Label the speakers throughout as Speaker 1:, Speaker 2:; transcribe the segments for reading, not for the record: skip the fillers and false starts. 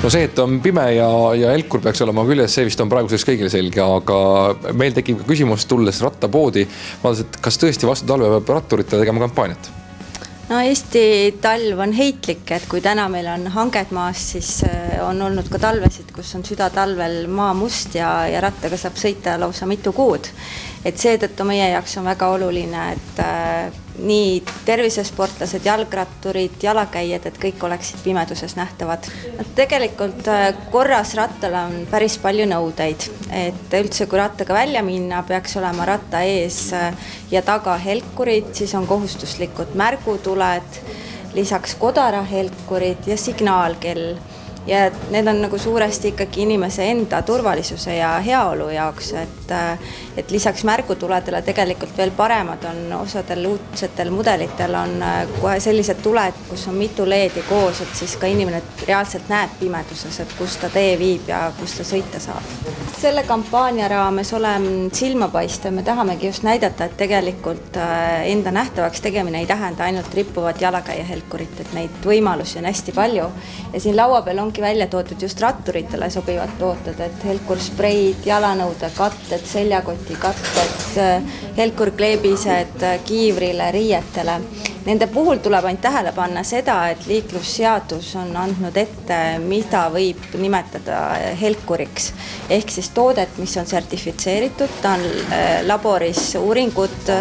Speaker 1: No see, et on pime ja helkur peaks olema küljes, see vist on praeguseks kõigile selge, aga meil tekib ka küsimus tulles rattapoodi. Vaadates, et kas tõesti vastu talve peab ratturitele tegema kampaaniat?
Speaker 2: No Eesti talv on heitlik, et kui täna meil on hanged maas, siis on olnud ka talvesid, kus on südatalvel maa must ja rattaga saab sõita lausa mitu kuud. Et seetõttu meie jaoks on väga oluline, et nii tervisesportlased, jalgratturid, jalakäijad, et kõik oleksid pimeduses nähtavad. Tegelikult korras rattale on päris palju nõudeid, et üldse kui rattaga välja minna, peaks olema ratta ees ja taga helkurid, siis on kohustuslikud märgutuled, lisaks kodarahelkurid ja signaalkell. Ja need on nagu suuresti ikkagi inimese enda turvalisuse ja heaolu jaoks, et lisaks märgutuledele tegelikult veel paremad on osadel uudsetel mudelitel on kohe sellised tuled, kus on mitu leedi koos, et siis ka inimene reaalselt näeb pimeduses, et kus ta tee viib ja kus ta sõita saab. Selle kampaania raames oleme silmapaistev, me tahamegi just näidata, et tegelikult enda nähtavaks tegemine ei tähenda ainult rippuvad jalakäija helkurit, et neid võimalusi on hästi palju ja siin laua peal ongi välja toodud just ratturitele sobivad tooted, et helkurspreid, jalanõude katted, seljakoti katted, helkurkleebised kiivrile, riietele. Nende puhul tuleb ainult tähele panna seda, et liiklusseadus on andnud ette, mida võib nimetada helkuriks. Ehk siis toodet, mis on sertifitseeritud, ta on laboris uuringut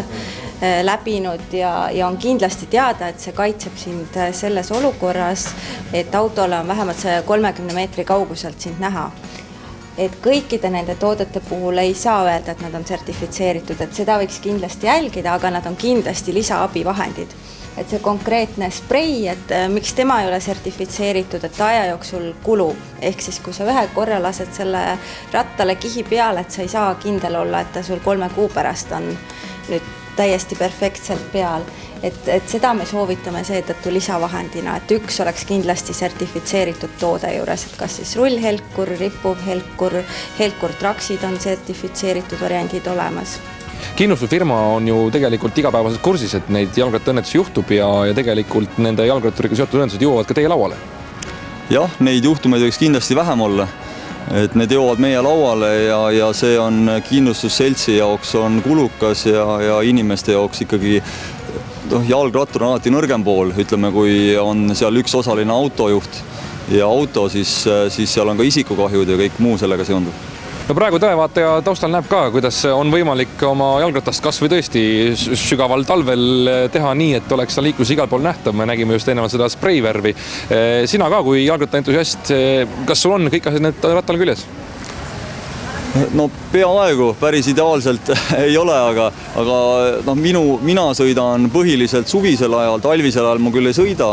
Speaker 2: läbinud ja on kindlasti teada, et see kaitseb sind selles olukorras, et autole on vähemalt 30 meetri kauguselt sind näha. Et kõikide nende toodete puhul ei saa öelda, et nad on sertifitseeritud, et seda võiks kindlasti jälgida, aga nad on kindlasti lisaabivahendid. Et see konkreetne sprei, et miks tema ei ole sertifitseeritud, et aja jooksul kulub. Ehk siis, kui sa ühe korra lased selle rattale kihi peale, et sa ei saa kindel olla, et ta sul 3 kuu pärast on nüüd täiesti perfektselt peal. Et seda me soovitame seetõttu lisavahendina, et üks oleks kindlasti sertifitseeritud toode juures, et kas siis rullhelkur, rippuv helkur, helkurtraksid on sertifitseeritud variandid olemas.
Speaker 1: Kindlustusfirma on ju tegelikult igapäevaselt kursis, et neid jalgrattaõnnetusi juhtub ja tegelikult nende jalgratturiga seotud õnnetused jõuavad ka teie lauale.
Speaker 3: Jah, neid juhtumeid võiks kindlasti vähem olla. Et need jõuavad meie lauale ja see on kindlustusseltsi jaoks on kulukas ja inimeste jaoks ikkagi jalgrattur on alati nõrgem pool, ütleme, kui on seal üks osaline autojuht ja auto, siis seal on ka isikukahjud ja kõik muu sellega seondub.
Speaker 1: No praegu televaataja taustal näeb ka, kuidas on võimalik oma jalgratast kas või tõesti sügaval talvel teha nii, et oleks seal liiklus igal pool nähtav. Me nägime just ennevalt seda spreivärvi. Sina ka kui jalgrattaentusiast, kas sul on kõik asjad need rattal küljes?
Speaker 3: No peaaegu päris ideaalselt ei ole, aga mina sõidan põhiliselt suvisel ajal, talvisel ajal ma küll ei sõida,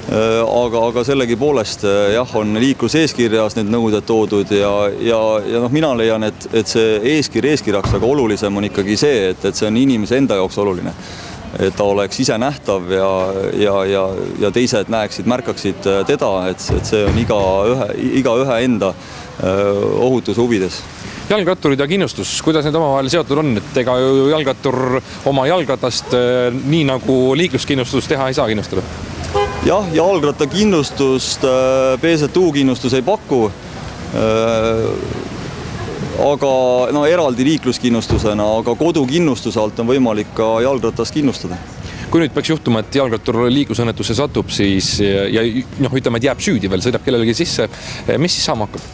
Speaker 3: aga sellegi poolest jah, on liikluseeskirjas need nõuded toodud ja mina leian, et see eeskirjaks, aga olulisem on ikkagi see, et see on inimese enda jaoks oluline. Et ta oleks ise nähtav ja teised märkaksid teda, et see on iga ühe enda ohutuse huvides.
Speaker 1: Jalgratturid ja kindlustus, kuidas need omavahel seotud on? Et ega jalgrattur oma jalgratast nii nagu liikluskindlustus teha ei saa kindlustada?
Speaker 3: Jah, jalgrattakindlustust PZU-kindlustus ei paku, aga eraldi liikluskindlustusena, aga kodukindlustuse alt on võimalik ka jalgratast kindlustada.
Speaker 1: Kui nüüd peaks juhtuma, et jalgrattur liiklusõnnetusse satub, siis ütleme, et jääb süüdi veel, sõidab kellelegi sisse, mis siis saama hakkab?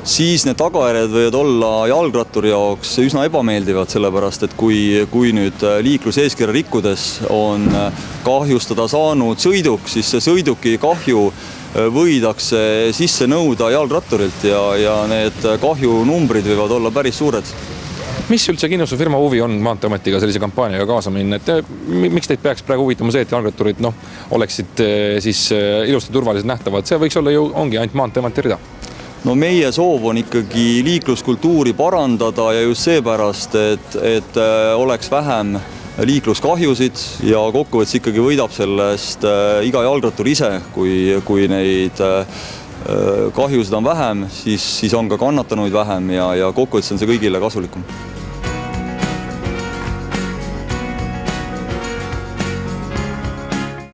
Speaker 3: Siis need tagajärjed võivad olla jalgratturi jaoks üsna ebameeldivad, sellepärast, et kui nüüd liikluseeskirja rikkudes on kahjustada saanud sõiduk, siis see sõiduki kahju võidakse sisse nõuda jalgratturilt ja need kahjunumbrid võivad olla päris suured.
Speaker 1: Mis üldse kindlustusfirma huvi on Maanteeametiga sellise kampaaniaga kaasa minna? Miks teid peaks praegu huvitama see, et jalgratturid oleksid siis ilusti turvaliselt nähtavad? See võiks olla ju ongi ainult Maanteeameti rida.
Speaker 3: No meie soov on ikkagi liikluskultuuri parandada ja just seepärast, et oleks vähem liikluskahjusid ja kokkuvõttes ikkagi võidab sellest iga jalgrattur ise, kui neid kahjusid on vähem, siis on ka kannatanuid vähem ja kokkuvõttes on see kõigile kasulikum.